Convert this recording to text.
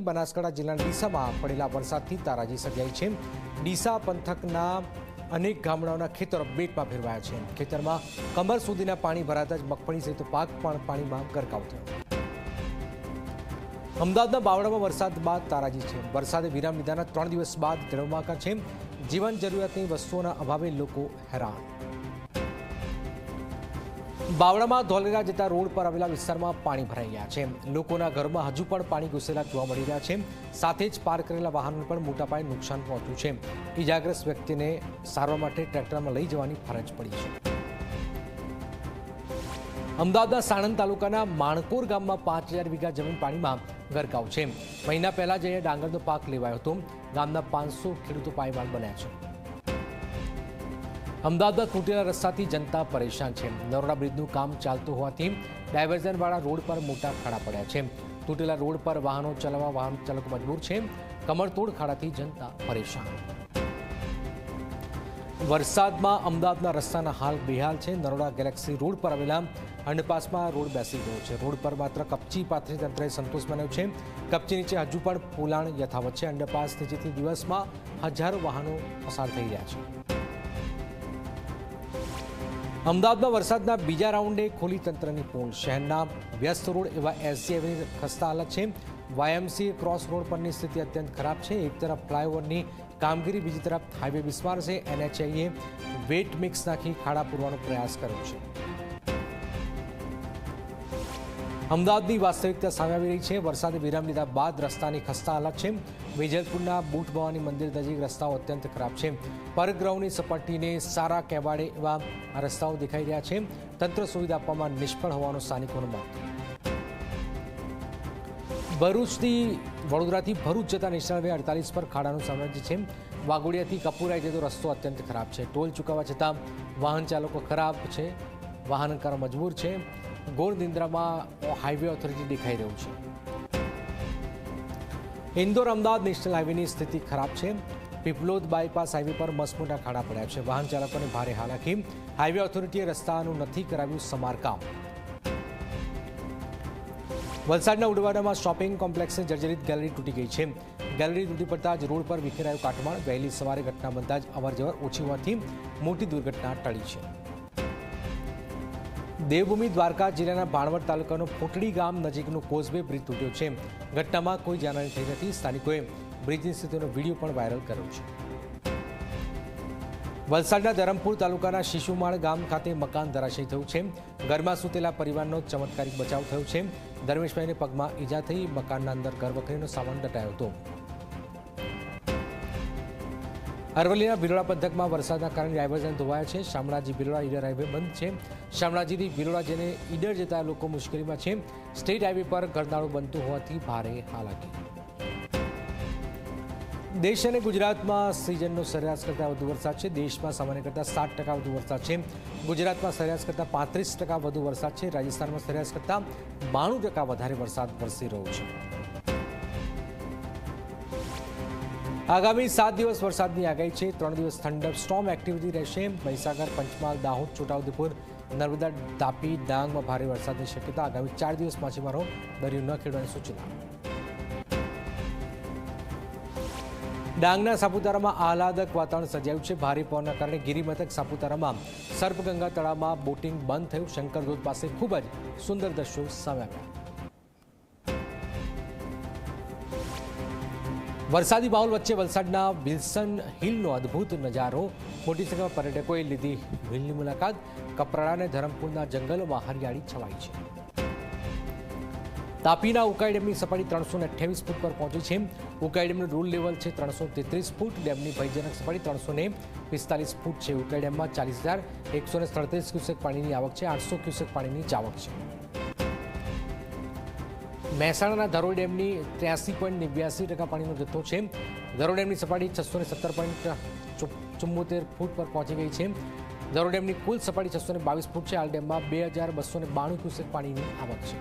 બનાસકાંઠા જિલ્લાના ડીસામાં પડેલા વરસાદથી તારાજી સર્જાઈ છે। ડીસા પંથકના અનેક ગામડાઓના ખેતરો બેટમાં ફેરવાયા છે। ખેતરમાં કમર સુધીના પાણી ભરાતા જ મગફળી સહિત પાક પણ પાણીમાં ગરકાવ થયો। અમદાવાદના બાવળામાં વરસાદ બાદ તારાજી છે। વરસાદે વિરામ લીધાના 3 દિવસ બાદ ધરમાકા છે। જીવન જરૂરિયાતની વસ્તુઓના અભાવે લોકો હેરાન। બાવળામાં ધોલેરા જતા રોડ પર આવેલા વિસ્તારમાં પાણી ભરાઈ ગયા છે। લોકોના ઘરમાં હજુ પણ પાણી ઘૂસેલા જોવા મળી રહ્યા છે। સાથે જ પાર્ક કરેલા વાહનોને પણ મોટા પાયે નુકસાન પહોંચ્યું છે। ઇજાગ્રસ્ત વ્યક્તિને સારવાર માટે ટ્રેક્ટરમાં લઈ જવાની ફરજ પડી છે। અમદાવાદના સાણંદ તાલુકાના માણકોર ગામમાં 5000 વીઘા જમીન પાણીમાં ગરકાવ છે। મહિના પહેલા જ અહીંયા ડાંગરનો પાક લેવાયો હતો। ગામના 500 ખેડૂતો પાયમાલ બન્યા છે। અમદાવાદમાં તૂટેલા રસ્તાથી જનતા પરેશાન છે। નરોડા બ્રિજનું કામ ચાલતું હોવાથી ડાયવર્ઝનવાળા રોડ પર મોટા ખાડા પડ્યા છે। તૂટેલા રોડ પર વાહનો ચલાવવા વાહન ચાલકો મજબૂર છે। કમરતોડ ખાડાથી જનતા પરેશાન। વરસાદમાં અમદાવાદના રસ્તાના હાલ બેહાલ છે। નરોડા ગેલેક્સી રોડ પર આવેલા અંડરપાસમાં રોડ બેસી ગયો છે। રોડ પર માત્ર કપચી પાથરી તંત્રએ સંતોષ માન્યો છે। કપચી નીચે હજુ પણ પોલાણ યથાવત છે। અંડરપાસ નીચેથી દિવસમાં હજારો વાહનો પસાર થઈ રહ્યા છે। અમદાવાદમાં વરસાદના બીજા રાઉન્ડે ખોલી તંત્રની પોલ। શહેરના વ્યસ્ત રોડ એવા એસજી એવન્યુ ખસ્તા હાલત છે। વાયએમસી ક્રોસ રોડ પરની સ્થિતિ અત્યંત ખરાબ છે। એક તરફ ફ્લાયઓવરની કામગીરી, બીજી તરફ હાઈવે બિસ્માર છે। એનએચઆઈએ વેટ મિક્સ નાખી ખાડા પૂરવાનો પ્રયાસ કર્યો છે। અમદાવાદની વાસ્તવિકતા સામે આવી રહી છે। વરસાદે વિરામ લીધા બાદ રસ્તાની ખસ્તા હાલત છે। વેજલપુરના બુટ ભવાની મંદિર નજીક રસ્તાઓ અત્યંત ખરાબ છે। પરગ્રહની સપાટીને સારા કહેવાડે એવા આ રસ્તાઓ દેખાઈ રહ્યા છે। તંત્ર સુવિધા આપવામાં નિષ્ફળ હોવાનો સ્થાનિકોનો મત। ભરૂચથી વડોદરાથી ભરૂચ જતા નેશનલ હાઈવે 48 પર ખાડાનું સામ્રાજ્ય છે। વાઘોડિયાથી કપુરાઈ જતો રસ્તો અત્યંત ખરાબ છે। ટોલ ચૂકવવા છતાં વાહન ચાલકો ખરાબ છે, વાહનકારો મજબૂર છે। ગોળનિંદ્રામાં હાઈવે ઓથોરિટી દેખાઈ રહ્યું છે। ઇન્દોર અમદાવાદ નેશનલ હાઈવેની સ્થિતિ ખરાબ છે। પીપલોદ બાયપાસ હાઈવે પર મસમોટા ખાડા પડ્યા છે। વાહન ચાલકોને ભારે હાલાકી। હાઈવે ઓથોરિટીએ રસ્તાનું નથી કરાવ્યું સમારકામ। વલસાડના ઉડવાડામાં શોપિંગ કોમ્પ્લેક્સની જર્જરિત ગેલેરી તૂટી ગઈ છે। ગેલેરી તૂટી પડતા જ રોડ પર વિખેરાયું કાટમાળ। વહેલી સવારે ઘટના બનતા જ અવરજવર ઓછી હોવાથી મોટી દુર્ઘટના ટળી છે। દેવભૂમિ દ્વારકા જિલ્લાના ભાણવડ તાલુકાનો ફોટડી ગામ નજીકનો કોઝવે બ્રિજ તૂટ્યો છે। ઘટનામાં કોઈ જાનહાની થઈ નથી। સ્થાનિકોએ બ્રિજની સ્થિતિનો વિડીયો પણ વાયરલ કર્યો છે। વલસાડના ધરમપુર તાલુકાના શિશુમાળ ગામ ખાતે મકાન ધરાશયી થયું છે। ઘરમાં સૂતેલા પરિવારનો ચમત્કારિક બચાવ થયો છે। ધર્મેશભાઈને પગમાં ઈજા થઈ। મકાનના અંદર ઘરવખરીનો સામાન દટાયો હતો। અરવલ્લીના ભિલોડા પંથકમાં વરસાદના કારણે ડાયવર્ઝન ધોવાયા છે। શામળાજી ભિલોડા ઈડર હાઈવે બંધ છે। શામળાજીથી ભિલોડા જઈને ઈડર જતા લોકો મુશ્કેલીમાં છે। સ્ટેટ હાઈવે પર ગરનાળું બનતું હોવાથી ભારે હાલાકી। દેશ અને ગુજરાતમાં સિઝનનો સરેરાશ કરતાં વધુ વરસાદ છે। દેશમાં સામાન્ય કરતાં 7% વધુ વરસાદ છે। ગુજરાતમાં સરેરાશ કરતાં 35% વધુ વરસાદ છે। રાજસ્થાનમાં સરેરાશ કરતાં 92% વધારે વરસાદ વરસી રહ્યો છે। આગામી 7 દિવસ વરસાદની આગાહી છે। 3 દિવસ થંડર સ્ટોર્મ એક્ટિવિટી રહેશે। મહીસાગર, પંચમહાલ, દાહોદ, છોટાઉદેપુર, નર્મદા, તાપી, ડાંગમાં ભારે વરસાદની શક્યતા। આગામી 4 દિવસ માછીમારો દરિયો ન ખેડવાની સૂચના। ડાંગના સાપુતારામાં આહલાદક વાતાવરણ સર્જાયું છે। ભારે પવનના કારણે ગિરિમથક સાપુતારામાં સર્પગંગા તળાવમાં બોટિંગ બંધ થયું। શંકર ધોધ પાસે ખૂબ જ સુંદર દ્રશ્યો સામે આવ્યા। વરસાદી માહોલ વચ્ચે વલસાડના વિલ્સન હિલનો અદ્ભુત નજારો। મોટી સંખ્યામાં પર્યટકોએ લીધી હિલની મુલાકાત। કપરાડા અને ધરમપુરના જંગલોમાં હરિયાળી છવાઈ છે। તાપીના ઉકાઈ ડેમની સપાટી 328 ફૂટ પર પહોંચી છે। ઉકાઈ ડેમનું રૂલ લેવલ છે 333 ફૂટ। ડેમની ભયજનક સપાટી 345 ફૂટ છે। ઉકાઈ ડેમમાં 40,137 ક્યુસેક પાણીની આવક છે। 800 ક્યુસેક પાણીની જાવક છે। મહેસાણાના ધરોઈ ડેમની 83.89% પાણીનો જથ્થો છે। ધરોઈ ડેમની સપાટી 617.74 ફૂટ પર પહોંચી ગઈ છે। ધરોઈ ડેમની કુલ સપાટી 622 ફૂટ છે। હાલ ડેમમાં 2292 ક્યુસેક પાણીની આવક છે।